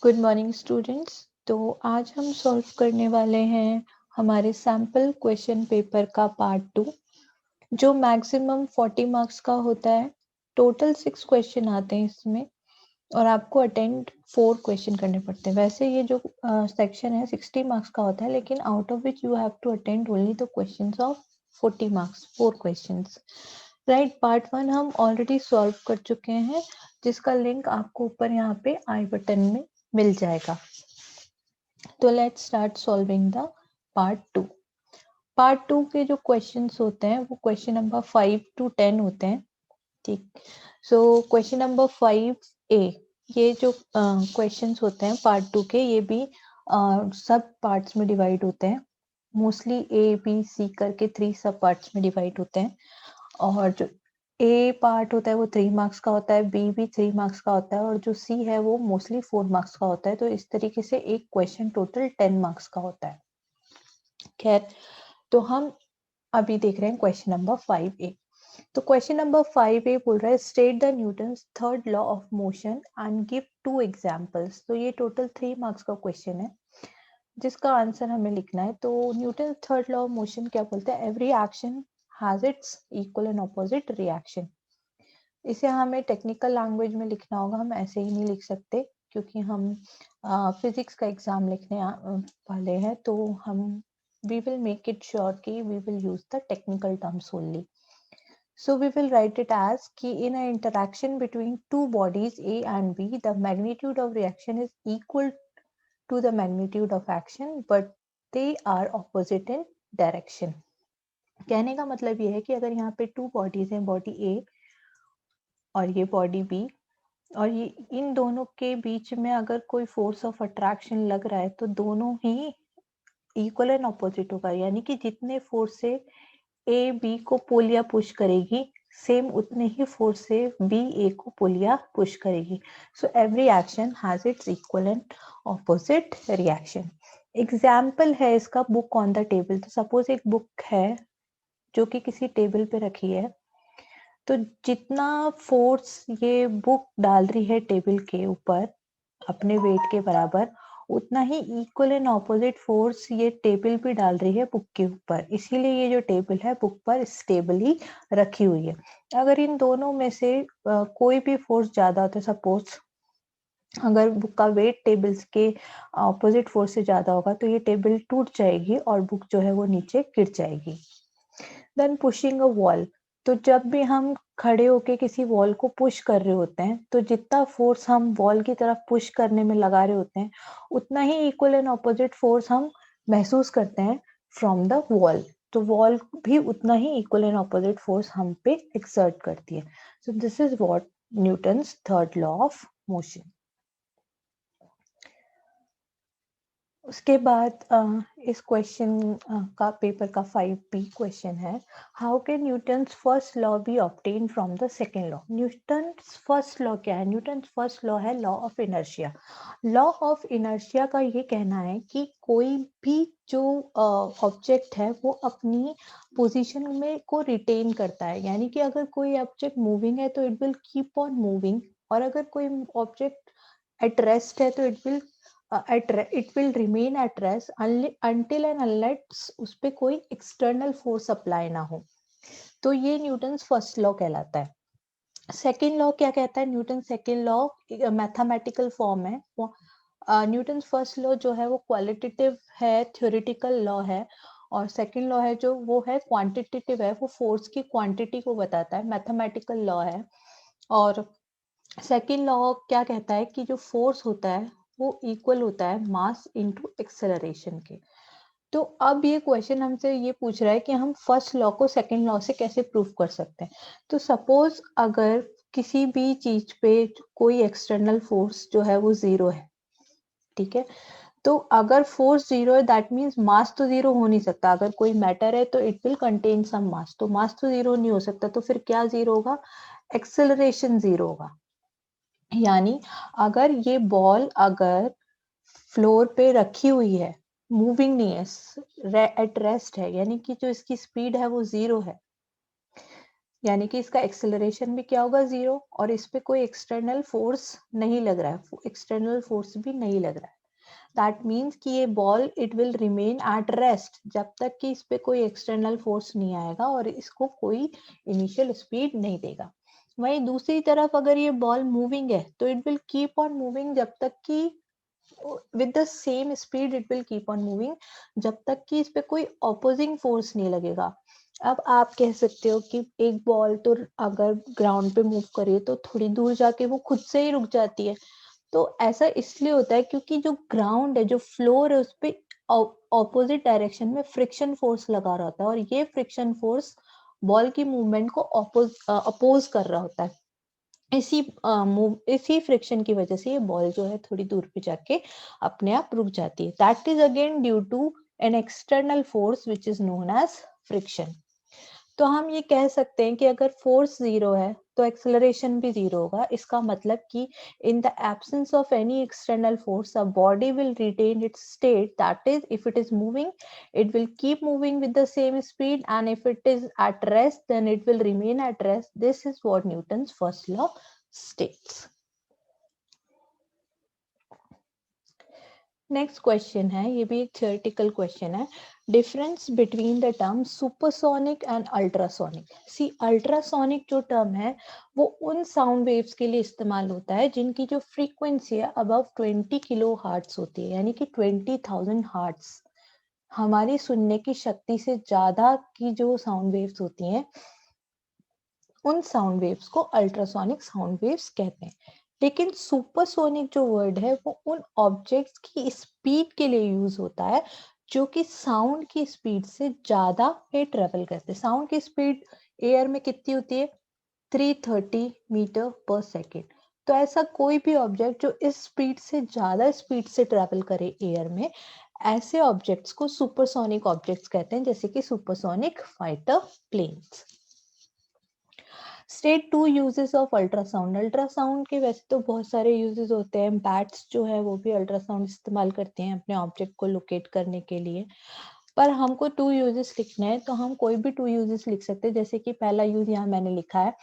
Good morning students. तो आज हम सॉल्व करने वाले हैं हमारे सैम्पल क्वेश्चन पेपर का पार्ट 2 जो मैक्सिमम 40 मार्क्स का होता है। टोटल 6 क्वेश्चन आते हैं इसमें और आपको अटेंड 4 क्वेश्चन करने पड़ते हैं। वैसे ये जो सेक्शन है 60 मार्क्स का होता है, लेकिन out of which you have to attend only the questions of 40 marks, 4 questions. Right, part 1 हम ऑलरेडी सॉल्व कर चुके हैं, जिसका लिंक आपको ऊपर यहाँ पे आई बटन में मिल जाएगा। तो let's start solving the part 2। Part 2 के जो क्वेश्चंस होते हैं वो क्वेश्चन नंबर 5 to 10 होते हैं। ठीक, सो क्वेश्चन नंबर 5A, ये जो क्वेश्चंस होते हैं पार्ट 2 के, ये भी सब पार्ट्स में डिवाइड होते हैं। मोस्टली A B C करके 3 सब पार्ट्स में डिवाइड होते हैं, और जो ए पार्ट होता है वो 3 मार्क्स का होता है, बी भी 3 मार्क्स का होता है, और जो सी है वो मोस्टली 4 मार्क्स का होता है। तो इस तरीके से एक क्वेश्चन टोटल 10 मार्क्स का होता है। खैर, तो हम अभी देख रहे हैं क्वेश्चन नंबर 5A। तो क्वेश्चन नंबर 5A बोल रहा है state the Newton's third law of motion and give 2 examples. तो ये टोटल 3 मार्क्स का क्वेश्चन है जिसका आंसर हमें लिखना है। तो Newton third law of motion क्या बोलता है? Every action has its equal and opposite reaction. इसे हमें टेक्निकल लैंग्वेज में लिखना होगा, हम ऐसे ही नहीं लिख सकते क्योंकि हम फिजिक्स का एग्जाम लिखने वाले हैं। तो हम we will make it sure कि we will use the technical terms only. So we will write it as कि in an interaction between two bodies A and B, the magnitude of reaction is equal to the magnitude of action, but they are opposite in direction. कहने का मतलब ये है कि अगर यहाँ पे टू बॉडीज हैं, बॉडी A और ये बॉडी B, और ये इन दोनों के बीच में अगर कोई फोर्स ऑफ अट्रैक्शन लग रहा है तो दोनों ही इक्वल एंड ऑपोजिट होगा। यानी कि जितने फोर्स से ए बी को पुल या पुश करेगी, सेम उतने ही फोर्स से बी ए को पुल या पुश करेगी। So every action has its equal and opposite reaction. Example है इसका बुक ऑन द टेबल। तो सपोज एक बुक है जो कि किसी टेबल पे रखी है, तो जितना फोर्स ये बुक डाल रही है टेबल के ऊपर अपने वेट के बराबर, उतना ही इक्वल एंड ऑपोजिट फोर्स ये टेबल भी डाल रही है बुक के ऊपर। इसीलिए ये जो टेबल है बुक पर स्टेबली रखी हुई है। अगर इन दोनों में से कोई भी फोर्स ज्यादा होता है, सपोज अगर बुक का वेट टेबल्स के ऑपोजिट फोर्स से ज्यादा होगा तो ये टेबल टूट जाएगी और बुक जो है वो नीचे गिर जाएगी। Then pushing a wall. तो जब भी हम खड़े होके किसी वॉल को पुश कर रहे होते हैं, तो जितना फोर्स हम वॉल की तरफ पुश करने में लगा रहे होते हैं, उतना ही इक्वल एंड ऑपोजिट फोर्स हम महसूस करते हैं फ्रॉम द वॉल। तो वॉल भी उतना ही इक्वल एंड ऑपोजिट फोर्स हम पे एक्सर्ट करती है। So this is what Newton's third law of motion. उसके बाद इस क्वेश्चन का पेपर का 5B क्वेश्चन है, how can Newton's first law B obtain from the second law. Newton's first law क्या है? न्यूटन्स फर्स्ट लॉ है law of inertia. Law of inertia का ये कहना है कि कोई भी जो ऑब्जेक्ट है वो अपनी पोजीशन में को रिटेन करता है। यानी कि अगर कोई ऑब्जेक्ट मूविंग है तो it will keep on moving, और अगर कोई ऑब्जेक्ट एट रेस्ट है तो it will remain at rest until and unless उस पे कोई एक्सटर्नल फोर्स अप्लाई ना हो। तो ये न्यूटन्स फर्स्ट लॉ कहलाता है। सेकेंड लॉ क्या कहता है? Newton second law mathematical form है। न्यूटन फर्स्ट लॉ जो है वो क्वालिटेटिव है, थ्योरेटिकल लॉ है, और सेकेंड लॉ है जो वो है क्वांटिटेटिव है, वो फोर्स की क्वांटिटी को बताता है, मैथमेटिकल लॉ है। और सेकेंड लॉ क्या कहता है कि जो फोर्स होता है वो इक्वल होता है मास इनटू एक्सेलरेशन के। तो अब ये क्वेश्चन हमसे ये पूछ रहा है कि हम फर्स्ट लॉ को सेकेंड लॉ से कैसे प्रूव कर सकते हैं। तो सपोज अगर किसी भी चीज पे कोई एक्सटर्नल फोर्स जो है वो जीरो है, ठीक है, तो अगर फोर्स जीरो है दैट मीन्स मास तो जीरो हो नहीं सकता। अगर कोई मैटर है तो इट विल कंटेन सम मास, तो मास तो जीरो नहीं हो सकता। तो फिर क्या जीरो होगा? एक्सेलरेशन जीरो होगा। यानी अगर ये बॉल अगर फ्लोर पे रखी हुई है, मूविंग नहीं है, एट रेस्ट है, यानी कि जो इसकी स्पीड है वो जीरो है, यानी कि इसका एक्सेलरेशन भी क्या होगा 0 और इस पे कोई एक्सटर्नल फोर्स नहीं लग रहा है, एक्सटर्नल फोर्स भी नहीं लग रहा है। दैट मीन्स कि ये ball it will remain at rest जब तक कि इस पे कोई एक्सटर्नल फोर्स नहीं आएगा और इसको कोई इनिशियल स्पीड नहीं देगा। वहीं दूसरी तरफ अगर ये बॉल मूविंग है तो it will keep on moving जब तक कि with the same speed it will keep on moving जब तक कि इस पे कोई ऑपोजिंग फोर्स नहीं लगेगा। अब आप कह सकते हो कि एक बॉल तो अगर ग्राउंड पे मूव करे तो थोड़ी दूर जाके वो खुद से ही रुक जाती है। तो ऐसा इसलिए होता है क्योंकि जो ग्राउंड है, जो फ्लोर है, उस पे ऑपोजिट डायरेक्शन में फ्रिक्शन फोर्स लगा रहा होता है और ये फ्रिक्शन फोर्स बॉल की मूवमेंट को अपोज कर रहा होता है। इसी फ्रिक्शन की वजह से ये बॉल जो है थोड़ी दूर पे जाके अपने आप रुक जाती है। That is again due to an external force which is known as friction. तो हम ये कह सकते हैं कि अगर फोर्स 0 है तो एक्सेलरेशन भी 0 होगा। इसका मतलब कि in the absence of any external force a body will retain its state, that is if it is moving it will keep moving with the same speed, and if it is at rest then it will remain at rest. This is what Newton's first law states. Next question है, ये भी एक theoretical question है। Difference between the term supersonic and ultrasonic. See ultrasonic जो term है वो उन sound waves के लिए इस्तेमाल होता है जिनकी जो फ्रीक्वेंसी है अबव 20 किलो हार्ट्स होती है, यानी कि 20,000 हार्ट्स। हमारी सुनने की शक्ति से ज्यादा की जो साउंड वेव्स होती हैं उन साउंड वेव्स को अल्ट्रासोनिक साउंड वेव्स कहते हैं। लेकिन सुपरसोनिक जो वर्ड है वो उन ऑब्जेक्ट्स की स्पीड के लिए यूज होता है जो कि साउंड की स्पीड से ज्यादा पे ट्रेवल करते हैं। साउंड की स्पीड एयर में कितनी होती है? 330 मीटर पर सेकेंड। तो ऐसा कोई भी ऑब्जेक्ट जो इस स्पीड से ज्यादा स्पीड से ट्रेवल करे एयर में, ऐसे ऑब्जेक्ट्स को सुपरसोनिक ऑब्जेक्ट्स कहते हैं, जैसे कि supersonic fighter planes. State two uses of ultrasound. Ultrasound के वैसे तो बहुत सारे यूजेस होते हैं। बैट्स जो है वो भी अल्ट्रासाउंड इस्तेमाल करते हैं अपने ऑब्जेक्ट को लोकेट करने के लिए। पर हमको 2 यूजेस लिखना है तो हम कोई भी 2 यूजेस लिख सकते हैं। जैसे कि पहला यूज यहाँ मैंने लिखा है,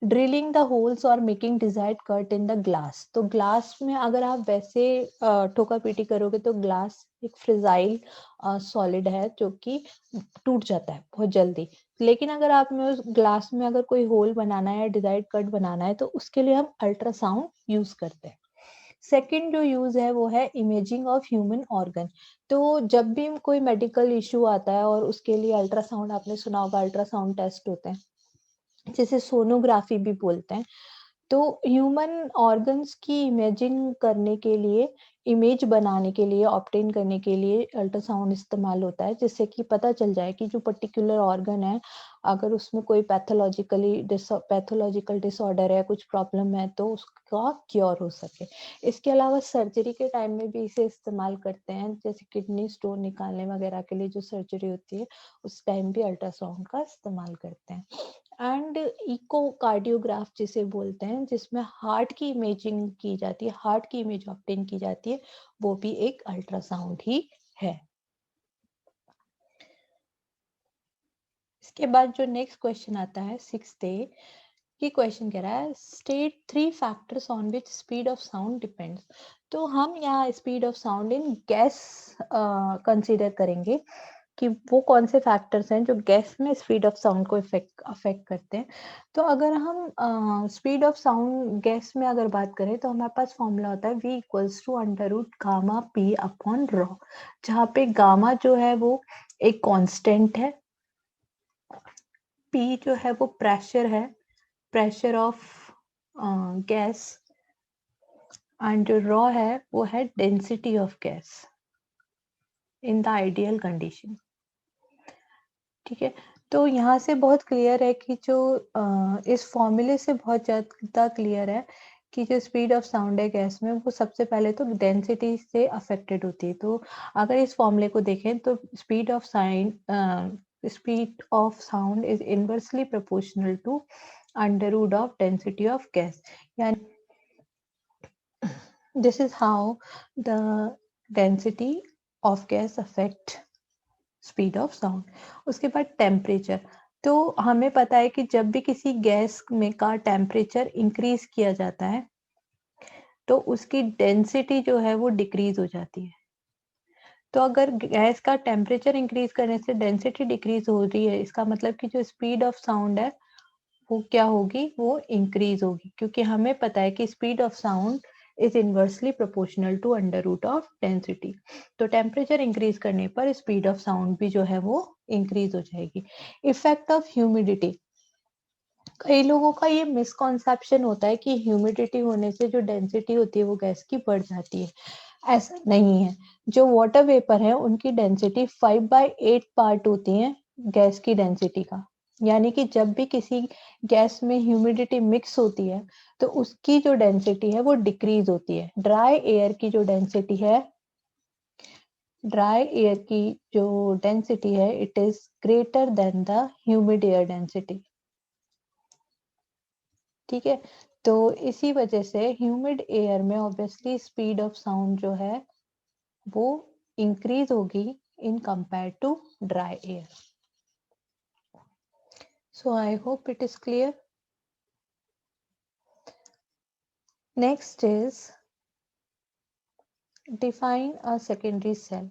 ड्रिलिंग द होल्स और making desired cut in the glass. तो ग्लास में अगर आप वैसे ठोका पीटी करोगे तो ग्लास एक फ्रिजाइल सॉलिड है जो कि टूट जाता है बहुत जल्दी। लेकिन अगर आप में उस ग्लास में अगर कोई होल बनाना है या डिजायर्ड कट बनाना है तो उसके लिए हम अल्ट्रासाउंड यूज करते हैं। सेकेंड जो यूज है वो है इमेजिंग ऑफ ह्यूमन ऑर्गन। तो जब भी कोई मेडिकल इश्यू आता है और उसके लिए अल्ट्रासाउंड, आपने सुना होगा अल्ट्रासाउंड टेस्ट होते हैं जिसे सोनोग्राफी भी बोलते हैं। तो ह्यूमन ऑर्गन्स की इमेजिंग करने के लिए, इमेज बनाने के लिए, ऑब्टेन करने के लिए अल्ट्रासाउंड इस्तेमाल होता है, जिससे कि पता चल जाए कि जो पर्टिकुलर ऑर्गन है अगर उसमें कोई पैथोलॉजिकल डिसऑर्डर है, कुछ प्रॉब्लम है तो उसका क्योर हो सके। इसके अलावा सर्जरी के टाइम में भी इसे इस्तेमाल करते हैं, जैसे किडनी स्टोन निकालने वगैरह के लिए जो सर्जरी होती है उस टाइम भी अल्ट्रासाउंड का इस्तेमाल करते हैं। एंड इकोकार्डियोग्राफ जिसे बोलते हैं, जिसमें हार्ट की इमेजिंग की जाती है, हार्ट की इमेज ऑब्टेन की जाती है, वो भी एक अल्ट्रासाउंड ही है। इसके बाद जो नेक्स्ट क्वेश्चन आता है 6th ए, ये क्वेश्चन कह रहा है state 3 factors on which speed of sound depends. तो हम यहाँ speed of sound in gas consider करेंगे कि वो कौन से फैक्टर्स हैं जो गैस में स्पीड ऑफ साउंड को अफेक्ट करते हैं। तो अगर हम स्पीड ऑफ साउंड गैस में अगर बात करें तो हमारे पास फॉर्मूला होता है v equals to under root gamma p upon rho, जहाँ पे गामा जो है वो एक कांस्टेंट है, p जो है वो प्रेशर है, प्रेशर ऑफ गैस, एंड जो रॉ है वो है density of gas in the ideal condition. ठीक है, तो यहाँ से बहुत क्लियर है कि जो इस फॉर्मूले से बहुत ज़्यादा क्लियर है कि जो स्पीड ऑफ साउंड है गैस में वो सबसे पहले तो डेंसिटी से अफेक्टेड होती है। तो अगर इस फॉर्मूले को देखें तो speed of sound is inversely proportional to under root of density of gas. यानी this is how the density of gas affect speed of sound. उसके बाद टेम्परेचर। तो हमें पता है कि जब भी किसी गैस में का टेम्परेचर इंक्रीज किया जाता है तो उसकी डेंसिटी जो है वो डिक्रीज हो जाती है। तो अगर गैस का टेम्परेचर इंक्रीज करने से डेंसिटी डिक्रीज हो रही है, इसका मतलब कि जो स्पीड ऑफ साउंड है वो क्या होगी, वो इंक्रीज होगी, क्योंकि हमें पता है कि speed of sound is inversely proportional to under root of density. तो टेम्परेचर इंक्रीज करने पर स्पीड ऑफ साउंड भी जो है वो इंक्रीज हो जाएगी। इफेक्ट ऑफ ह्यूमिडिटी, कई लोगों का ये मिसकॉन्सेप्शन होता है कि ह्यूमिडिटी होने से जो डेंसिटी होती है वो गैस की बढ़ जाती है। ऐसा नहीं है। जो वाटर वेपर है उनकी डेंसिटी 5/8 पार्ट होती है गैस की डेंसिटी का। यानी कि जब भी किसी गैस में ह्यूमिडिटी मिक्स होती है तो उसकी जो डेंसिटी है वो डिक्रीज होती है। ड्राई एयर की जो डेंसिटी है it is greater than the humid air density. ठीक है, तो इसी वजह से ह्यूमिड एयर में ऑब्वियसली स्पीड ऑफ साउंड जो है वो इंक्रीज होगी in compare to dry air. So I hope it is clear. Next is define a secondary cell.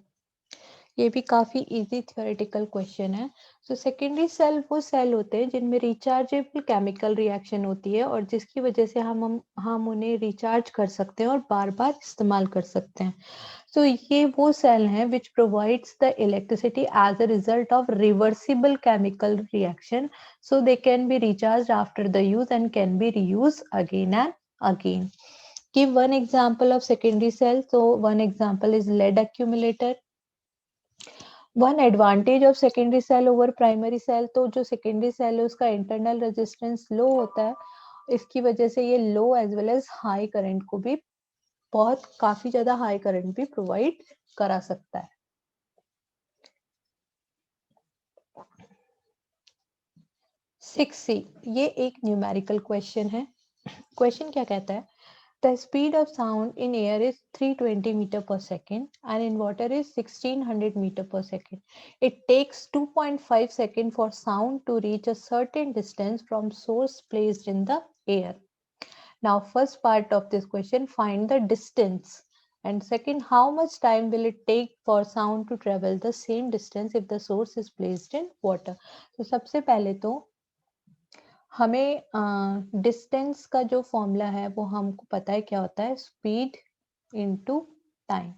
ये भी काफी इजी थ्योरेटिकल क्वेश्चन है। सो सेकेंडरी सेल वो सेल होते हैं जिनमें रिचार्जेबल केमिकल रिएक्शन होती है और जिसकी वजह से हम उन्हें रिचार्ज कर सकते हैं और बार बार इस्तेमाल कर सकते हैं। So ये वो सेल हैं which provides the electricity as a result of reversible chemical reaction, so they can be recharged after the use and can be reused again and again. Give one example of secondary cell. So one example is lead accumulator. One advantage of secondary cell over primary cell, तो जो secondary cell है उसका internal resistance low होता है, इसकी वजह से ये low as well as high current को भी काफी ज्यादा हाई करंट भी प्रोवाइड करा सकता है। 6C, ये एक न्यूमेरिकल क्वेश्चन है। क्वेश्चन क्या कहता है, the speed of sound in air is 320 metre per second and in water is 1600 metre per second. It takes 2.5 second for sound to reach a certain distance from source placed in the air. Now, first part of this question, find the distance. And second, how much time will it take for sound to travel the same distance if the source is placed in water? तो सबसे पहले तो हमें distance का जो formula है वो हमको पता है क्या होता है, स्पीड इनटू टाइम।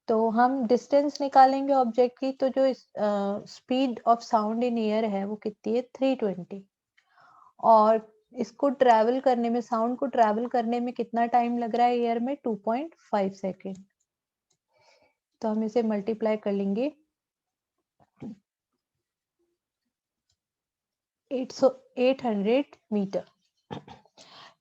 तो हम डिस्टेंस निकालेंगे ऑब्जेक्ट की, तो जो speed of sound in air है वो कितनी है, 320। और इसको ट्रैवल करने में, साउंड को ट्रैवल करने में कितना टाइम लग रहा है एयर में, 2.5 सेकेंड। तो हम इसे मल्टीप्लाई कर लेंगे 800 मीटर।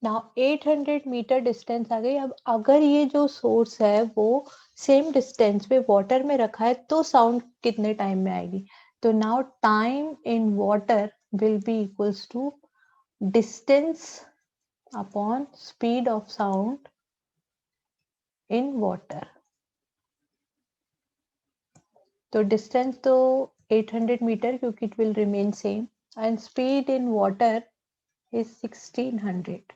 नाउ 800 मीटर डिस्टेंस आ गई। अब अगर ये जो सोर्स है वो सेम डिस्टेंस पे वाटर में रखा है तो साउंड कितने टाइम में आएगी। तो now time in water will be equals to distance upon speed of sound in water. तो डिस्टेंस तो 800 मीटर क्योंकि it will remain same, and speed in water is 1600.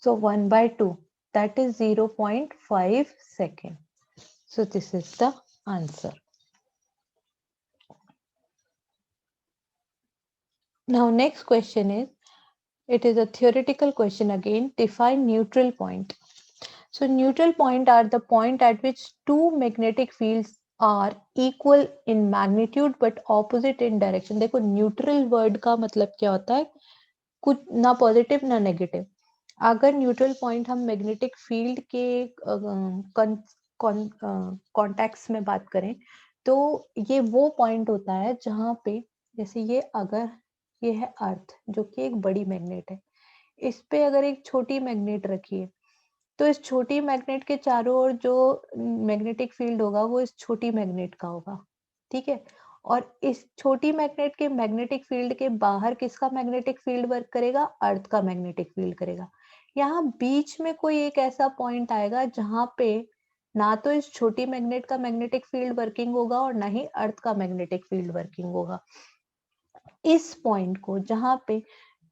So 1 by 2, that is 0.5 second. So this is the answer. Now next question is, it is a theoretical question again. Define neutral point. So neutral point are the point at which two magnetic fields are equal in magnitude but opposite in direction. देखो neutral word का मतलब क्या होता है, कुछ ना positive ना negative. अगर न्यूट्रल पॉइंट हम मैग्नेटिक फील्ड के कॉन्टेक्स्ट में बात करें तो ये वो पॉइंट होता है जहां पे, जैसे ये है अर्थ जो कि एक बड़ी मैग्नेट है, इस पे अगर एक छोटी मैग्नेट रखी है तो इस छोटी मैग्नेट के चारों ओर जो मैग्नेटिक फील्ड होगा वो इस छोटी मैग्नेट का होगा। ठीक है, और इस छोटी मैग्नेट के मैग्नेटिक फील्ड के बाहर किसका मैग्नेटिक फील्ड वर्क करेगा, अर्थ का मैग्नेटिक फील्ड करेगा। यहाँ बीच में कोई एक ऐसा पॉइंट आएगा जहां पे ना तो इस छोटी मैग्नेट का मैग्नेटिक फील्ड वर्किंग होगा और ना ही अर्थ का मैग्नेटिक फील्ड वर्किंग होगा। इस पॉइंट को जहां पे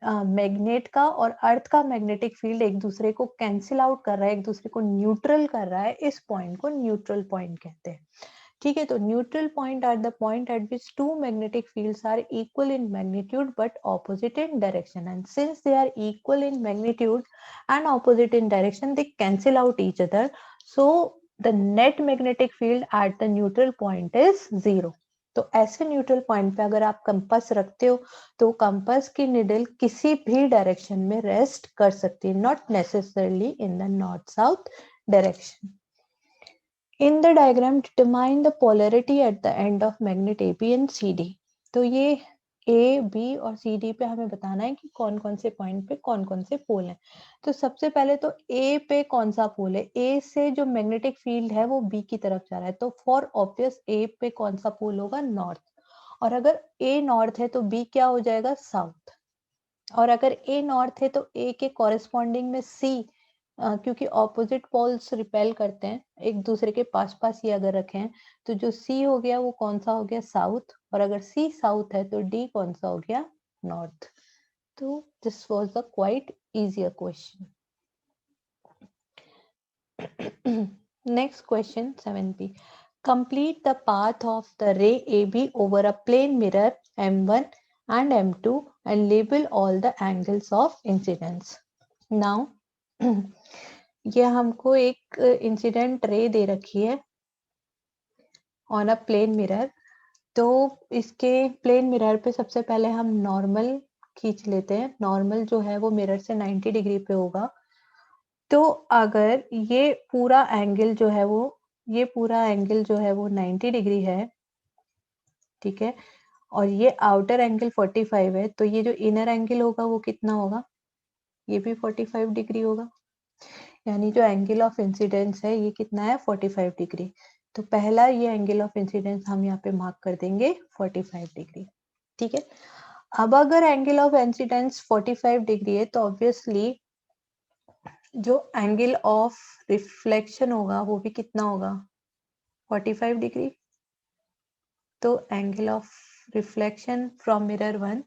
मैग्नेट का और अर्थ का मैग्नेटिक फील्ड एक दूसरे को कैंसिल आउट कर रहा है, एक दूसरे को न्यूट्रल कर रहा है, इस पॉइंट को न्यूट्रल पॉइंट कहते हैं। ठीक है, तो neutral point are the point at which two magnetic fields are equal in magnitude but opposite in direction, and since they are equal in magnitude and opposite in direction they cancel out each other, so the net magnetic field at the neutral point is 0। तो ऐसे neutral point पे अगर आप compass रखते हो तो compass की needle किसी भी डायरेक्शन में रेस्ट कर सकती है, not necessarily in the north south direction. In the diagram, determine the polarity at the end of magnet AB and CD. तो ये A, B और CD पे हमें बताना है कि कौन कौन से पॉइंट पे कौन कौन से पोल हैं। तो सबसे पहले तो A पे कौन सा पोल है? A से जो मैग्नेटिक फील्ड है वो B की तरफ जा रहा है, तो फॉर ऑब्वियस A पे कौन सा पोल होगा? नॉर्थ। और अगर A नॉर्थ है तो B क्या हो जाएगा? साउथ। और अगर A नॉर्थ है तो A के कॉरेस्पॉन्डिंग में C, क्योंकि ऑपोजिट पोल्स रिपेल करते हैं एक दूसरे के पास पास ही अगर रखें, तो जो C हो गया वो कौन सा हो गया? साउथ। और अगर C साउथ है तो D कौन सा हो गया? नॉर्थ। तो this was the quite easier question. Next question 7B, complete the path of the ray AB over a plane mirror M1 and M2 and label all the angles of incidence. Now ये हमको एक incident ray दे रखी है on a plane mirror. तो इसके plane mirror पे सबसे पहले हम नॉर्मल खींच लेते हैं। नॉर्मल जो है वो मिरर से 90 डिग्री पे होगा। तो अगर ये पूरा एंगल जो है वो 90 डिग्री है, ठीक है, और ये आउटर एंगल 45 है, तो ये जो इनर एंगल होगा वो कितना होगा? ये भी 45 डिग्री होगा। यानी जो एंगल ऑफ इंसिडेंस है ये कितना है? 45 डिग्री। तो पहला ये एंगल ऑफ इंसिडेंस हम यहाँ पे मार्क कर देंगे 45 डिग्री। ठीक है, अब अगर एंगल ऑफ इंसिडेंस 45 डिग्री है तो ऑब्वियसली जो एंगल ऑफ रिफ्लेक्शन होगा वो भी कितना होगा? 45 डिग्री। तो angle of reflection from mirror 1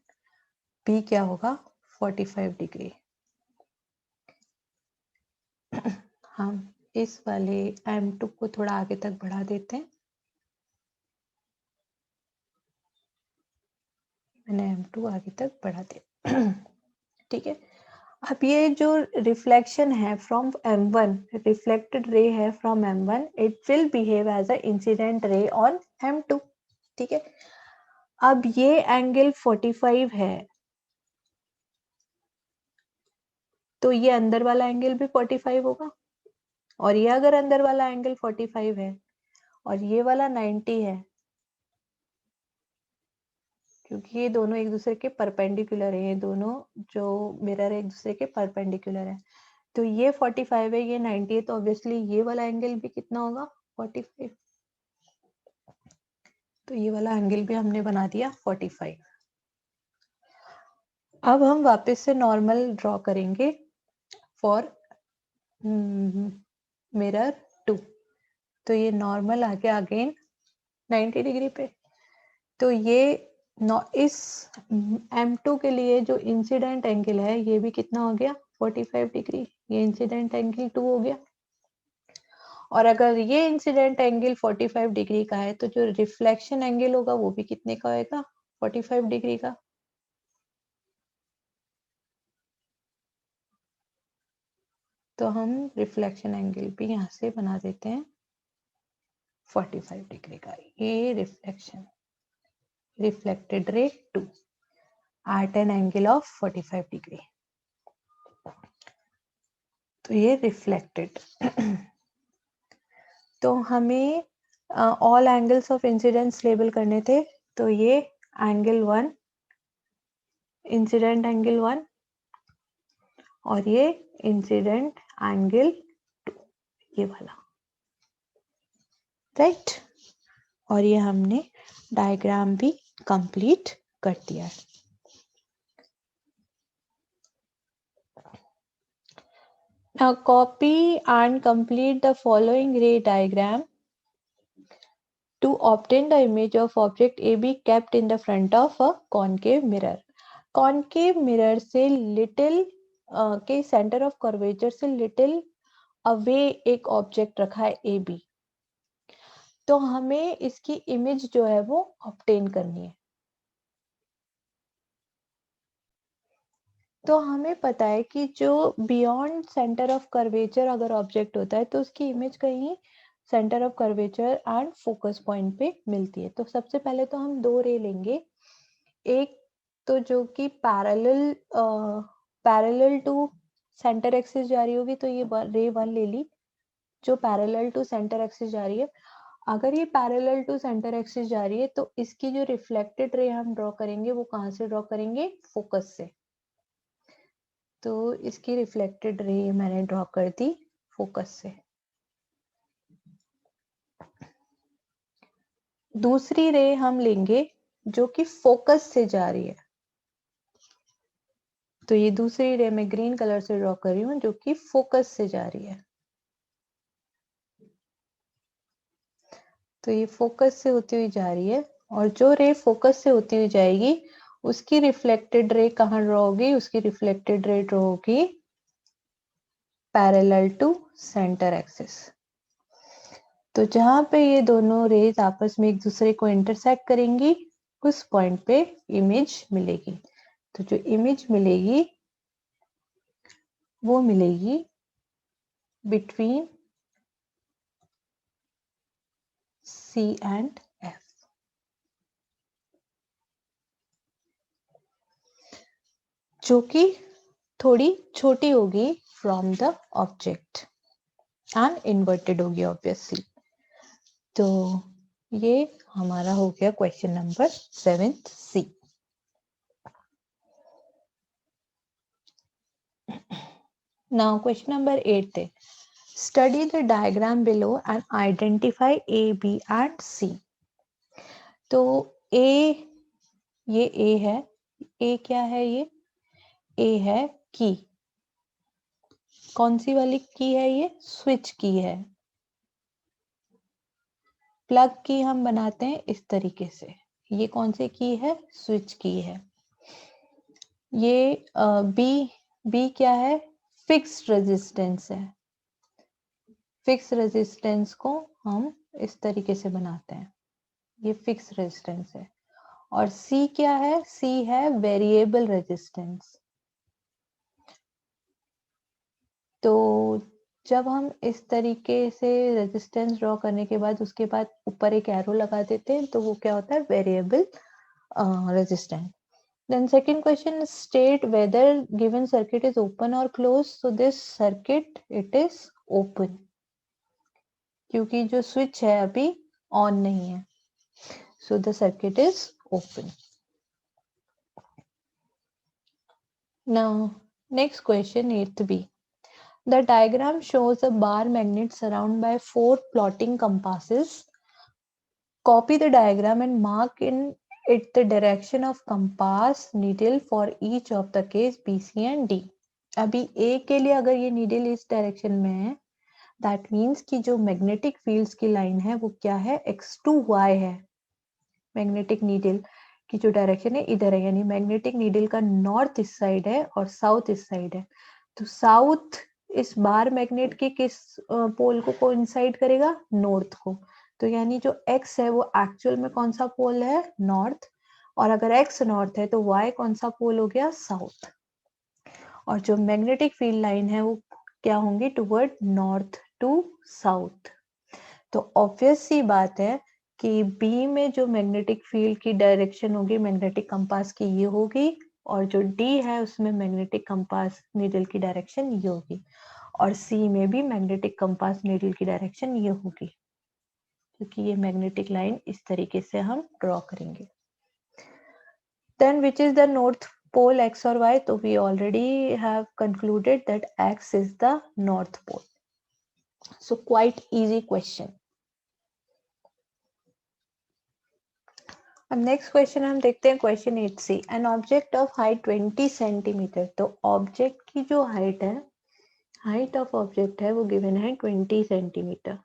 भी क्या होगा? 45 डिग्री। हम इस वाले M2 को थोड़ा आगे तक बढ़ा देते हैं। मैंने M2 आगे तक बढ़ा दिया। ठीक है, अब ये जो रिफ्लेक्शन है फ्रॉम M1, रिफ्लेक्टेड रे है from M1, it will behave as a incident ray on M2। ठीक है, अब ये एंगल 45 है तो ये अंदर वाला एंगल भी 45 होगा। और ये अगर अंदर वाला एंगल 45 है और ये वाला 90 है, क्योंकि ये दोनों एक दूसरे के परपेंडिकुलर है, ये दोनों जो मिरर है एक दूसरे के परपेंडिकुलर है, तो ये 45 है, ये 90 है, तो ऑब्वियसली ये वाला एंगल भी कितना होगा? 45। तो ये वाला एंगल भी हमने बना दिया 45। अब हम वापस से नॉर्मल ड्रॉ करेंगे फॉर मिरर 2। तो ये नॉर्मल आ गया अगेन 90 डिग्री पे। तो ये इस M2 के लिए जो इंसिडेंट एंगल है ये भी कितना हो गया? 45 डिग्री। ये इंसिडेंट एंगल 2 हो गया। और अगर ये इंसिडेंट एंगल 45 डिग्री का है तो जो रिफ्लेक्शन एंगल होगा वो भी कितने का होगा? 45 डिग्री का। तो हम रिफ्लेक्शन एंगल भी यहाँ से बना देते हैं 45 डिग्री का। ये reflected ray 2 at an angle of 45 degree. तो ये रिफ्लेक्टेड। तो हमें all angles of incidence label करने थे। तो ये एंगल 1, इंसिडेंट एंगल 1, और ये इंसिडेंट एंगल 2, ये वाला, राइट। और ये हमने डायग्राम भी कंप्लीट कर दिया है। Now copy and complete the following ray diagram to obtain the image of object AB kept in the front of a concave mirror. Concave mirror से little के center of curvature से little away एक object रखा है AB. तो हमें इसकी image जो है वो obtain करनी है. तो हमें पता है कि जो बियॉन्ड सेंटर ऑफ कर्वेचर अगर ऑब्जेक्ट होता है तो उसकी इमेज कहीं centre of curvature and focus point पे मिलती है. तो सबसे पहले तो हम दो रे लेंगे. एक तो जो कि पैरेलल टू सेंटर एक्सिस जा रही होगी, तो ये रे 1 ले ली जो पैरेलल टू सेंटर एक्सिस जा रही है. अगर ये पैरेलल टू सेंटर एक्सिस जा रही है तो इसकी जो रिफ्लेक्टेड रे हम ड्रॉ करेंगे वो कहाँ से ड्रॉ करेंगे? फोकस से. तो इसकी रिफ्लेक्टेड रे मैंने ड्रॉ कर दी फोकस से. दूसरी रे हम लेंगे जो कि फोकस से जा रही है. तो ये दूसरी रे मैं ग्रीन कलर से ड्रॉ कर रही हूँ जो कि फोकस से जा रही है. तो ये फोकस से होती हुई जा रही है और जो रे फोकस से होती हुई जाएगी उसकी रिफ्लेक्टेड रे कहाँ ड्रॉ होगी? उसकी रिफ्लेक्टेड रे ड्रॉ होगी पैरेलल टू सेंटर एक्सिस. तो जहां पे ये दोनों रेज आपस में एक दूसरे को इंटरसेक्ट करेंगी उस पॉइंट पे इमेज मिलेगी. तो जो इमेज मिलेगी वो मिलेगी बिटवीन C एंड F. जो कि थोड़ी छोटी होगी from the object and inverted होगी ऑब्वियसली. तो ये हमारा हो गया question number 7C. Now question number 8 है. Study the diagram below and identify A, B and C. तो A, ये A है. A क्या है? ये A है की. कौन सी वाली की है? ये स्विच की है. प्लग की हम बनाते हैं इस तरीके से. ये कौन सी की है? स्विच की है. ये बी क्या है? फिक्स्ड रेजिस्टेंस है. फिक्स रेजिस्टेंस को हम इस तरीके से बनाते हैं. ये फिक्स रेजिस्टेंस है. और C क्या है? C है वेरिएबल रेजिस्टेंस. तो जब हम इस तरीके से रेजिस्टेंस ड्रॉ करने के बाद उसके बाद ऊपर एक एरो लगा देते हैं तो वो क्या होता है? Variable resistance. Then second question is state whether given circuit is open or closed. So this circuit it is open क्योंकि जो स्विच है अभी ऑन नहीं है. So the circuit is open. Now next question 8B. The diagram shows a bar magnet surrounded by 4 plotting compasses. Copy the diagram and mark in it the direction of compass needle for each of the case B, C and D. अभी A के लिए अगर ये needle इस direction में है that means कि जो magnetic fields की line है वो क्या है? X to Y है. Magnetic needle की जो डायरेक्शन है इधर है, यानी मैग्नेटिक नीडल का नॉर्थ इस साइड है और साउथ इस साइड है. तो साउथ इस बार मैग्नेट के किस पोल को कोइंसाइड करेगा? नॉर्थ को. तो यानी जो एक्स है वो एक्चुअल में कौन सा पोल है? नॉर्थ. और अगर एक्स नॉर्थ है तो वाई कौन सा पोल हो गया? साउथ. और जो मैग्नेटिक फील्ड लाइन है वो क्या होंगी? Toward north to south. तो ऑब्वियस सी बात है कि बी में जो मैग्नेटिक फील्ड की डायरेक्शन होगी मैग्नेटिक कंपास की ये होगी और जो डी है उसमें मैग्नेटिक कंपास नीडल की डायरेक्शन ये होगी और सी में भी मैग्नेटिक कंपास नीडल की डायरेक्शन ये होगी क्योंकि ये मैग्नेटिक लाइन इस तरीके से हम ड्रॉ करेंगे. Then which is the north pole, x or y? So we already have concluded that x is the north pole. So quite easy question. अब नेक्स्ट क्वेश्चन हम देखते हैं question 8C. An object of height 20 centimetre. तो object की जो height है height of object है वो गिवन है 20 सेंटीमीटर।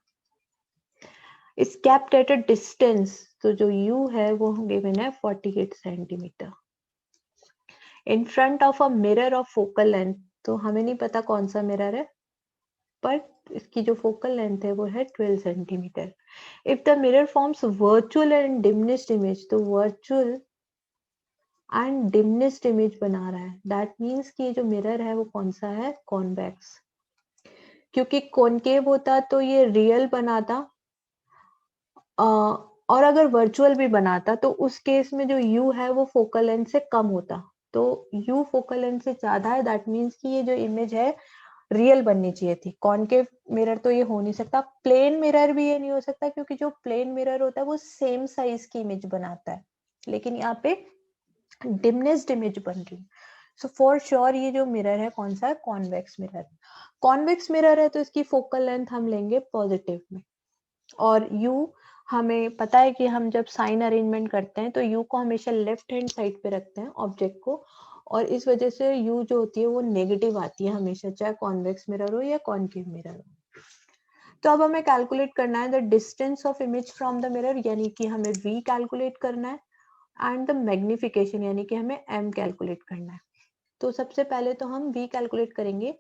इस कैप्ट एट अ डिस्टेंस, तो जो u है वो गिवन है 48 centimetre. In front of a mirror of focal length, तो हमें नहीं पता कौन सा मिरर है, पर इसकी जो फोकल लेंथ है वो है 12 centimetre. If the mirror forms virtual and diminished image, तो वर्चुअल एंड डिमिनिश्ड इमेज बना रहा है, दैट मीन्स कि ये जो मिरर है वो कौन सा है, कॉन्वेक्स। क्योंकि कॉनकेव होता तो ये रियल बनाता, और अगर वर्चुअल भी बनाता तो उस केस में जो u है वो फोकल लेंथ से कम होता, तो u फोकल लेंथ से ज्यादा है, दैट मीन्स कि ये जो इमेज है रियल बननी चाहिए थी। कॉनकेव मिरर तो ये हो नहीं सकता, प्लेन मिरर भी ये नहीं हो सकता, क्योंकि जो प्लेन मिरर होता है वो सेम साइज की इमेज बनाता है, लेकिन यहाँ पे डिमिनिश्ड इमेज बन रही है। सो फॉर श्योर ये जो मिरर है कौन सा है, कॉन्वेक्स मिरर। कॉन्वेक्स मिरर है तो इसकी फोकल लेंथ हम लेंगे पॉजिटिव में, और u हमें पता है कि हम जब साइन अरेंजमेंट करते हैं तो u को हमेशा लेफ्ट हैंड साइड पे रखते हैं ऑब्जेक्ट को, और इस वजह से u जो होती है वो नेगेटिव आती है हमेशा, चाहे कॉन्वेक्स मिरर हो या कॉनकेव मिरर हो। तो अब हमें कैलकुलेट करना है the distance of image from the mirror, यानी कि हमें v कैलकुलेट करना है, एंड द मैग्निफिकेशन यानी कि हमें m कैलकुलेट करना है। तो सबसे पहले तो हम v कैलकुलेट करेंगे,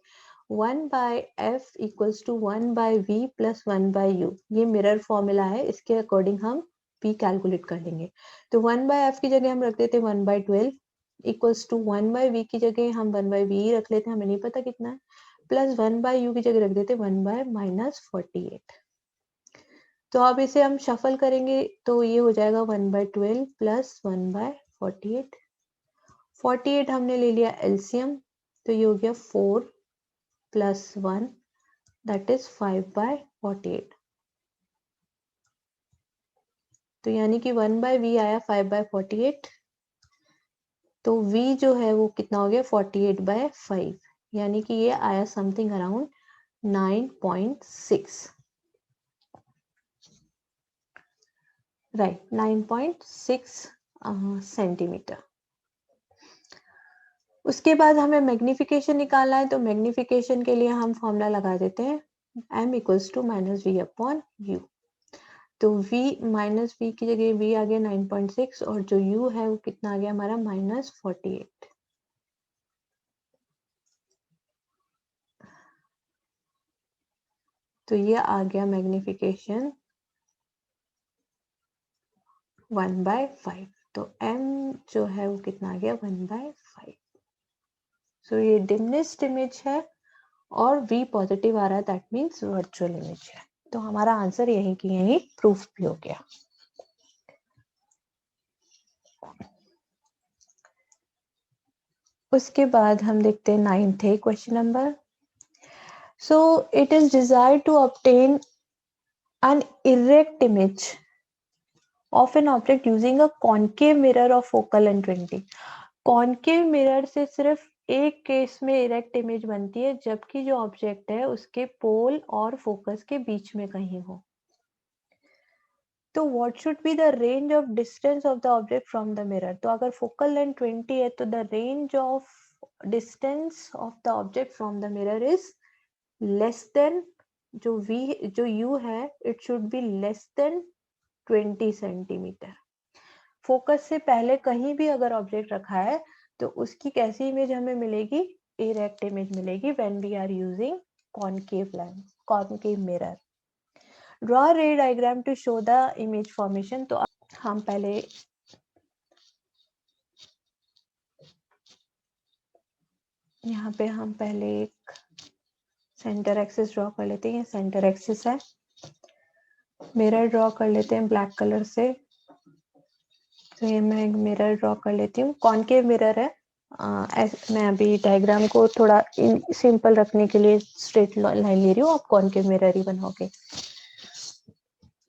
1 by f equals to 1 by v plus 1 by u, ये मिरर फॉर्मूला है, इसके अकॉर्डिंग हम v कैलकुलेट कर लेंगे। तो 1 by f की जगह हम रख देते 1 by 12 equals to 1 by v की जगह हम 1 by v रख लेते हैं, हमें नहीं पता कितना है, प्लस 1 by u की जगह रख देते 1 by माइनस 48। तो अब इसे हम शफल करेंगे तो ये हो जाएगा 1 by 12 प्लस 1 by 48। 48 हमने ले लिया एलसीएम, तो ये हो गया 4 प्लस 1, दैट इज 5 by 48। तो यानी कि 1 by v आया 5 by 48, तो v जो है वो कितना हो गया 48 by 5, यानी कि ये आया समथिंग अराउंड 9.6, राइट, 9.6 सेंटीमीटर। उसके बाद हमें मैग्निफिकेशन निकालना है, तो मैग्निफिकेशन के लिए हम फॉर्मूला लगा देते हैं m equals to minus v upon u. तो v माइनस वी की जगह v आ गया 9.6, और जो u है वो कितना आ गया हमारा -48। तो ये आ गया मैग्निफिकेशन 1/5। तो m जो है वो कितना आ गया 1/5। सो ये डिमिनिश्ड इमेज है और v पॉजिटिव आ रहा है, दैट मीन्स वर्चुअल इमेज है। तो हमारा आंसर यही की यही प्रूफ भी हो गया। उसके बाद हम देखते हैं 9th question number. So it is desired to obtain an erect image of an object using a concave mirror of focal length 20। Concave mirror से सिर्फ एक केस में इरेक्ट इमेज बनती है, जबकि जो ऑब्जेक्ट है उसके पोल और फोकस के बीच में कहीं हो। तो what should be the range of distance of the object from the mirror. तो अगर फोकल लेंथ 20 है तो the range of distance of the object from the mirror is less than, जो u है it should be less than 20 centimetre. Focus से पहले कहीं भी अगर ऑब्जेक्ट रखा है तो उसकी कैसी इमेज हमें मिलेगी, इरेक्ट इमेज मिलेगी when we are using concave lens, concave mirror. Draw ray diagram to show the image formation. तो हम पहले यहाँ पे हम पहले एक सेंटर एक्सिस ड्रॉ कर लेते हैं, ये सेंटर एक्सिस है। मिरर ड्रॉ कर लेते हैं ब्लैक कलर से। तो ये मैं एक मिरर ड्रॉ कर लेती हूँ, कॉनकेव मिरर है। मैं अभी डायग्राम को थोड़ा सिंपल रखने के लिए स्ट्रेट लाइन ले रही हूँ, आप कॉनकेव मिरर ही बनाओगे।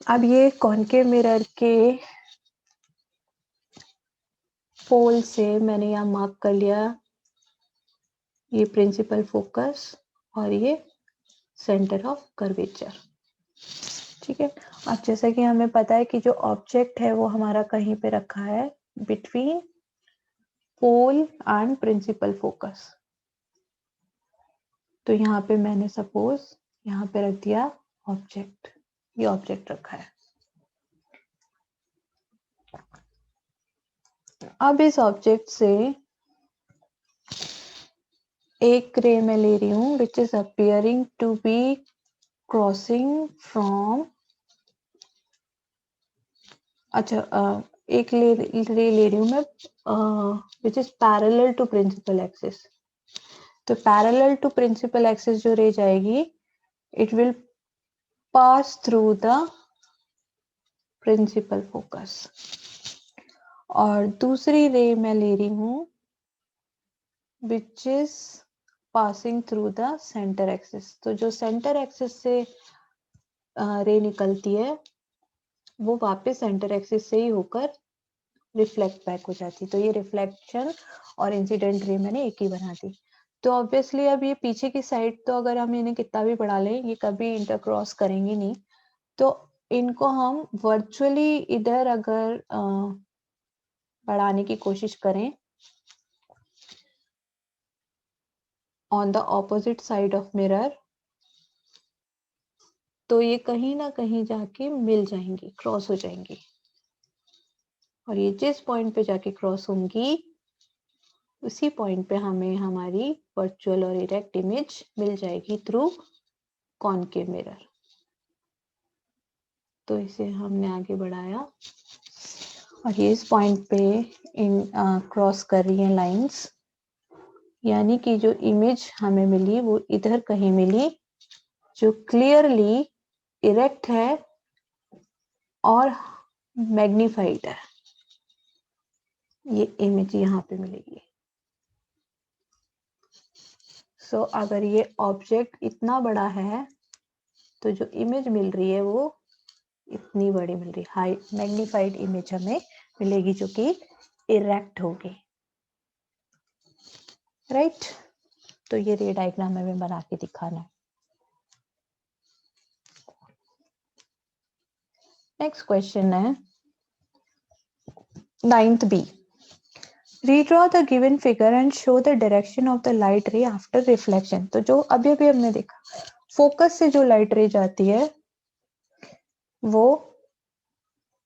अब ये कॉनकेव मिरर के पोल से मैंने यहाँ मार्क कर लिया ये प्रिंसिपल फोकस और ये सेंटर ऑफ कर्वेचर, ठीक है। अब जैसा कि हमें पता है कि जो ऑब्जेक्ट है वो हमारा कहीं पे रखा है between pole and principal focus. तो यहाँ पे मैंने सपोज यहाँ पे रख दिया ऑब्जेक्ट, ये ऑब्जेक्ट रखा है। अब इस ऑब्जेक्ट से एक रे मैं ले रही हूँ which is appearing to be crossing from, अच्छा एक रे ले रही हूँ मैं which is parallel to principal axis. तो पैरेलल टू प्रिंसिपल एक्सिस जो रे जाएगी, it will pass through the principal focus. और दूसरी रे मैं ले रही हूँ which is passing through the centre axis. तो जो सेंटर एक्सिस से रे निकलती है वो वापस सेंटर एक्सिस से ही होकर रिफ्लेक्ट बैक हो जाती। तो ये रिफ्लेक्शन और इंसिडेंट रे मैंने एक ही बना दी। तो ऑब्वियसली अब ये पीछे की साइड तो अगर हम इन्हें कितना भी बढ़ा लें ये कभी इंटरक्रॉस करेंगे नहीं। तो इनको हम वर्चुअली इधर अगर बढ़ाने की कोशिश करें on the opposite side of mirror, तो ये कहीं ना कहीं जाके मिल जाएंगी, क्रॉस हो जाएंगी। और ये जिस पॉइंट पे जाके क्रॉस होंगी उसी पॉइंट पे हमें हमारी वर्चुअल और इरेक्ट इमेज मिल जाएगी थ्रू कॉनकेव मिरर। तो इसे हमने आगे बढ़ाया और ये इस पॉइंट पे इन क्रॉस कर रही है लाइंस, यानी कि जो इमेज हमें मिली वो इधर कहीं मिली जो क्लियरली इरेक्ट है और मैग्नीफाइड है। ये इमेज यहाँ पे मिलेगी। सो अगर ये ऑब्जेक्ट इतना बड़ा है तो जो इमेज मिल रही है वो इतनी बड़ी मिल रही है, हाई मैग्नीफाइड इमेज हमें मिलेगी जो कि इरेक्ट होगी, राइट। तो ये रे डायग्राम हमें बना के दिखाना है। नेक्स्ट क्वेश्चन है 9th B, redraw the given figure and show the direction of the light ray after reflection। तो जो अभी अभी हमने देखा, फोकस से जो लाइट रे जाती है वो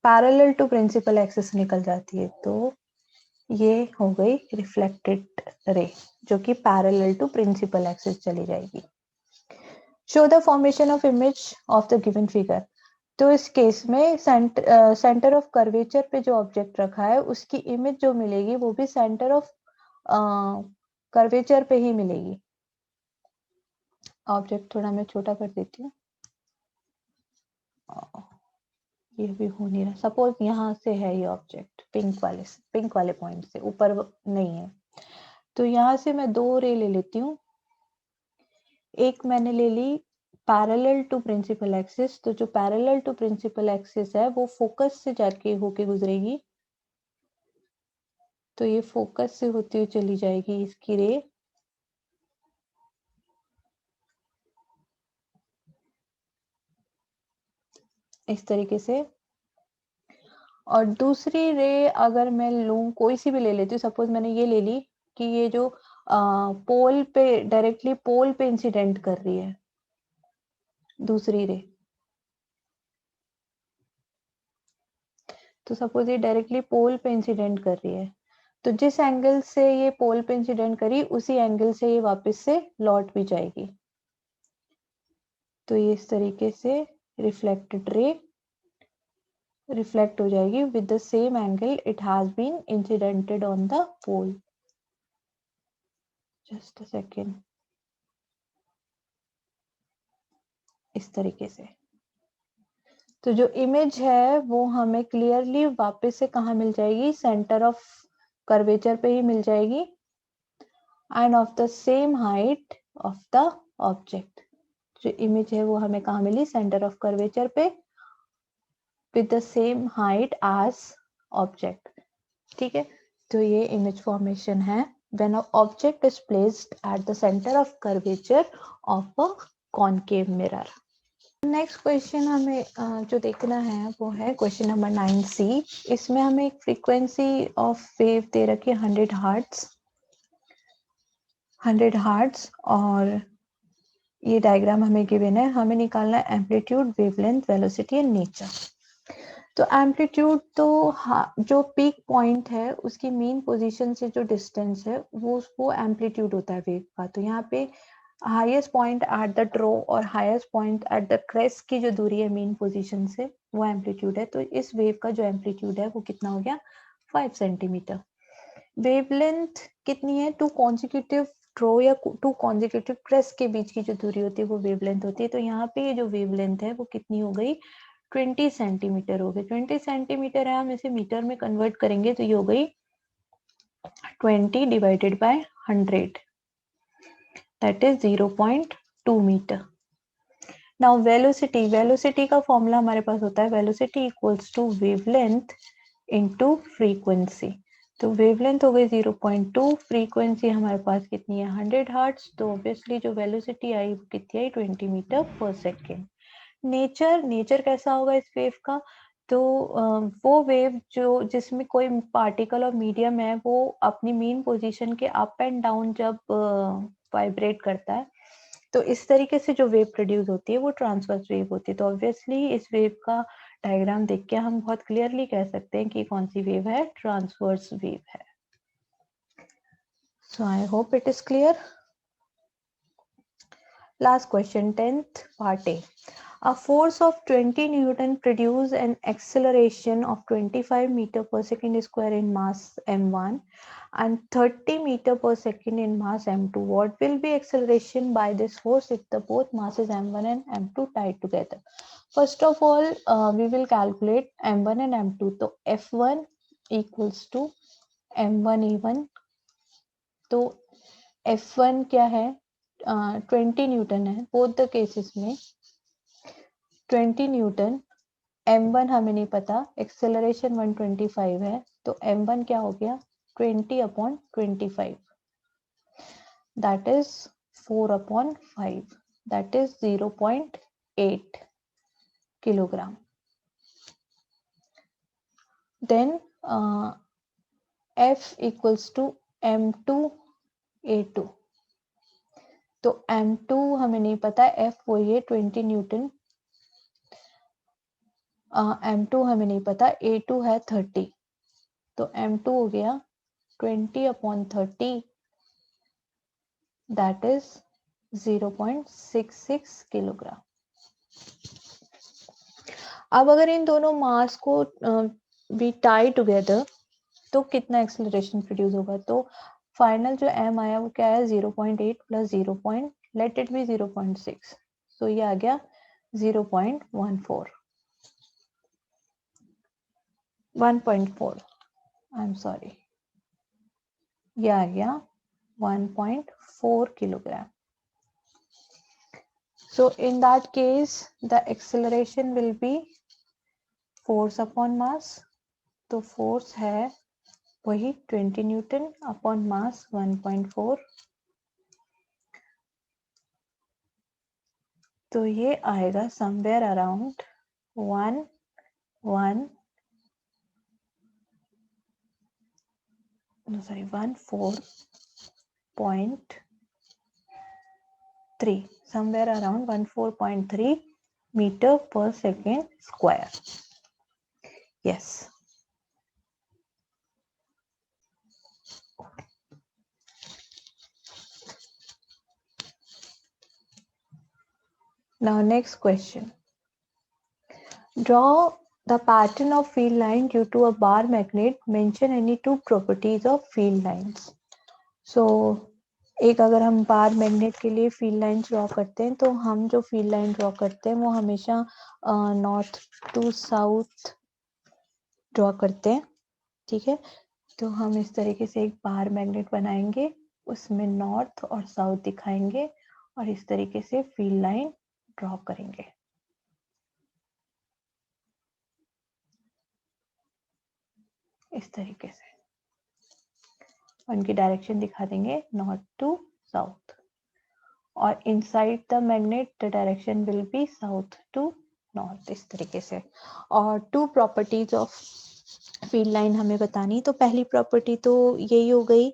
पैरेलल टू प्रिंसिपल एक्सिस निकल जाती है। तो ये हो गई रिफ्लेक्टेड रे जो कि पैरेलल टू प्रिंसिपल एक्सिस चली जाएगी। Show the formation of image of the given figure. तो इस केस में सेंटर ऑफ कर्वेचर पे जो ऑब्जेक्ट रखा है उसकी इमेज जो मिलेगी वो भी सेंटर ऑफ कर्वेचर पे ही मिलेगी। ऑब्जेक्ट थोड़ा मैं छोटा कर देती हूँ, ये भी हो नहीं रहा। सपोज यहाँ से है ये ऑब्जेक्ट पिंक वाले पॉइंट से ऊपर नहीं है, तो यहाँ से मैं दो रे ले लेती हूँ। एक मैंने ले ली पैरेलल टू प्रिंसिपल एक्सिस, तो जो पैरेलल टू प्रिंसिपल एक्सिस है वो फोकस से जाके होके गुजरेगी। तो ये फोकस से होती हुई चली जाएगी इसकी रे, इस तरीके से। और दूसरी रे अगर मैं लूं, कोई सी भी ले लेती हूँ, सपोज मैंने ये ले ली कि ये जो पोल पे डायरेक्टली पोल पे इंसिडेंट कर रही है दूसरी रे। तो सपोज ये डायरेक्टली पोल पे इंसिडेंट कर रही है, तो जिस एंगल से ये पोल पे इंसिडेंट करी उसी एंगल से ये वापस से लौट भी जाएगी। तो ये इस तरीके से रिफ्लेक्टेड रे रिफ्लेक्ट हो जाएगी with the same angle it has been incidented on the pole. Just a second, इस तरीके से। तो जो इमेज है वो हमें क्लियरली वापस से कहाँ मिल जाएगी, सेंटर ऑफ कर्वेचर पे ही मिल जाएगी and of the same height of the object. जो इमेज है वो हमें कहाँ मिली, सेंटर ऑफ कर्वेचर पे with the same height as object. ठीक है, तो ये इमेज फॉर्मेशन है when an object is placed at the center of curvature of a concave mirror। Next question हमें जो देखना है वो है क्वेश्चन नंबर 9C। इसमें हमें एक फ्रीक्वेंसी ऑफ वेव दे रखी है 100 हर्ट्ज और ये डायग्राम हमें गिवन है, हमें निकालना है amplitude, wavelength, velocity and nature. तो एम्पलीट्यूड तो जो पीक पॉइंट है उसकी मेन पोजीशन से जो डिस्टेंस है वो एम्पलीट्यूड होता है वेव का। तो यहाँ पे हाईएस्ट पॉइंट एट द ट्रो और highest point at the crest की जो दूरी है मेन पोजीशन से वो एम्पलीट्यूड है। तो इस वेव का जो एम्पलीट्यूड है वो कितना हो गया, 5 सेंटीमीटर। वेवलेंथ कितनी है, 2 कॉन्जिक्यूटिव ट्रो या 2 कॉन्जिक्यूटिव क्रेस्ट के बीच की जो दूरी होती है वो वेवलेंथ होती है। तो यहाँ पे ये जो वेवलेंथ है वो कितनी हो गई, 20 सेंटीमीटर हो गई। 20 सेंटीमीटर है, हम इसे मीटर में कन्वर्ट करेंगे तो ये हो गई 20 divided by 100, that is 0.2 metre. Now velocity, velocity का फॉर्मूला हमारे पास होता है velocity equals to wavelength into frequency. तो वेवलेंथ हो गई 0.2, फ्रीक्वेंसी हमारे पास कितनी है 100 हर्ट्ज। तो ऑब्वियसली जो वेलोसिटी आई वो कितनी आई 20 metre per second. Nature, nature कैसा होगा इस वेव का, तो वो वेव जो जिसमें कोई पार्टिकल और मीडियम है वो अपनी मेन पोजीशन के अप एंड डाउन जब वाइब्रेट करता है तो इस तरीके से जो वेव प्रोड्यूस होती है वो ट्रांसवर्स वेव होती है। तो ऑब्वियसली इस वेव का डायग्राम देख के हम बहुत क्लियरली कह सकते हैं कि कौन सी वेव है, ट्रांसवर्स वेव है। So I hope it is clear. Last question, 10th part A. A force of 20 Newton produces an acceleration of 25 meter per second square in mass m1 and 30 meter per second in mass m2. What will be acceleration by this force if the both masses m1 and m2 tied together? First of all, we will calculate m1 and m2. So f1 equals to m1 e1. तो f1 क्या है, 20 Newton है both the cases में, 20 Newton. m1 हमें नहीं पता, acceleration 125 है, तो m1 क्या हो गया 20/25, that is 4/5, that is 0.8 kilogram. Then f equals to m2 a2। तो m2 हमें नहीं पता, f वही है 20 न्यूटन, m2 हमें नहीं पता, a2 है 30। तो m2 हो गया 20/30, दैट इज 0.66 किलोग्राम। अब अगर इन दोनों मास को भी टाई टुगेदर तो कितना एक्सेलरेशन प्रोड्यूस होगा, तो फाइनल जो m आया वो क्या है 0.8 प्लस 0. लेट इट बी 0.6, तो ये आ गया 0.14, 1.4, आई एम सॉरी, ये आ गया 1.4 kilogram. So in that case the acceleration will be force upon mass, तो force है वही 20 न्यूटन अपॉन मास 1.4, तो ये आएगा somewhere around 14.3, somewhere around 14.3 meter per second square. Yes. Now next question. Draw the pattern of field line due to a bar magnet. Mention any two properties of field lines. So एक अगर हम bar magnet के लिए field line draw करते हैं तो हम जो फील्ड लाइन ड्रॉ करते हैं वो हमेशा नॉर्थ टू साउथ ड्रॉ करते हैं, ठीक है। तो हम इस तरीके से एक बार मैग्नेट बनाएंगे, उसमें नॉर्थ और साउथ दिखाएंगे और इस तरीके से फील्ड लाइन ड्रॉ करेंगे। इस तरीके से उनकी डायरेक्शन दिखा देंगे नॉर्थ टू साउथ, और inside the magnet the direction will be south to north, इस तरीके से। और two properties of field line हमें बतानी, तो पहली प्रॉपर्टी तो यही हो गई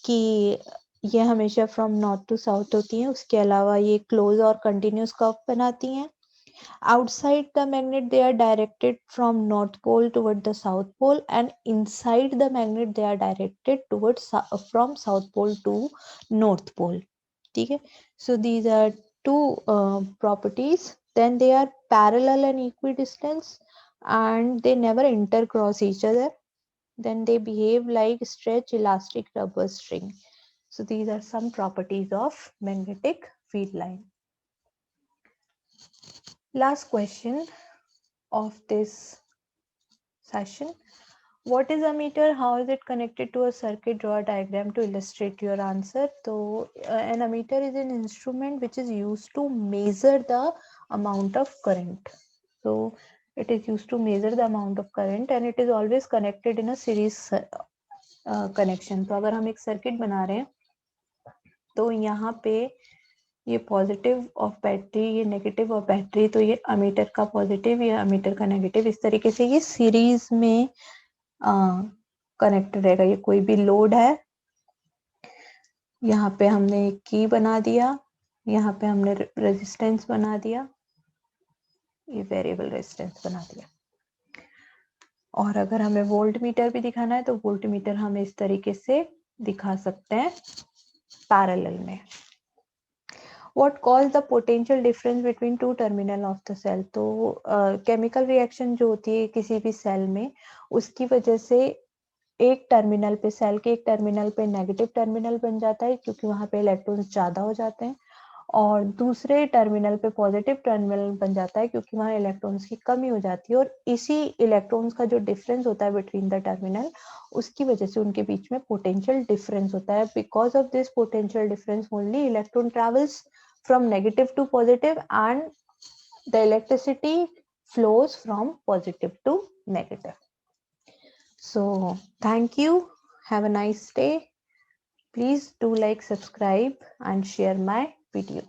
कि ये हमेशा फ्रॉम नॉर्थ टू साउथ होती हैं, उसके अलावा ये क्लोज और कंटिन्यूस कर्व बनाती हैं। Outside the magnet they are directed from north pole toward the south pole, and inside the magnet they are directed towards from south pole to north pole. ठीक है, so these are two properties. Then they are parallel and equidistant, and they never intercross each other. Then they behave like stretch elastic rubber string. So these are some properties of magnetic field line. Last question of this session. What is ammeter? How is it connected to a circuit? Draw a diagram to illustrate your answer. So an ammeter is an instrument which is used to measure the amount of current. So it is used to measure the amount of current, and it is always connected in a series connection. तो अगर हम एक circuit बना रहे हैं तो यहाँ पे ये पॉजिटिव ऑफ बैटरी, ये नेगेटिव ऑफ बैटरी, तो ये अमीटर का पॉजिटिव, ये अमीटर का नेगेटिव, इस तरीके से ये सीरीज में कनेक्ट रहेगा। ये कोई भी लोड है, यहाँ पे हमने एक की बना दिया, यहाँ पे हमने रेजिस्टेंस बना दिया, ये वेरिएबल रेजिस्टेंस बना दिया। और अगर हमें वोल्ट मीटर भी दिखाना है तो वोल्ट मीटर हम इस तरीके से दिखा सकते हैं पैरेलल में। What cause the potential difference between two terminal of the cell? तो केमिकल रिएक्शन जो होती है किसी भी सेल में, उसकी वजह से एक टर्मिनल पे, सेल के एक टर्मिनल पे नेगेटिव टर्मिनल बन जाता है क्योंकि वहां पे इलेक्ट्रॉन्स ज्यादा हो जाते हैं, और दूसरे टर्मिनल पे पॉजिटिव टर्मिनल बन जाता है क्योंकि वहां इलेक्ट्रॉन्स की कमी हो जाती है। और इसी इलेक्ट्रॉन्स का जो डिफरेंस होता है बिटवीन द टर्मिनल, उसकी वजह से उनके बीच में पोटेंशियल डिफरेंस होता है। Because of this potential difference only electron travels from negative to positive, and the electricity flows from positive to negative. So thank you, have a nice day. Please do like, subscribe and share my video.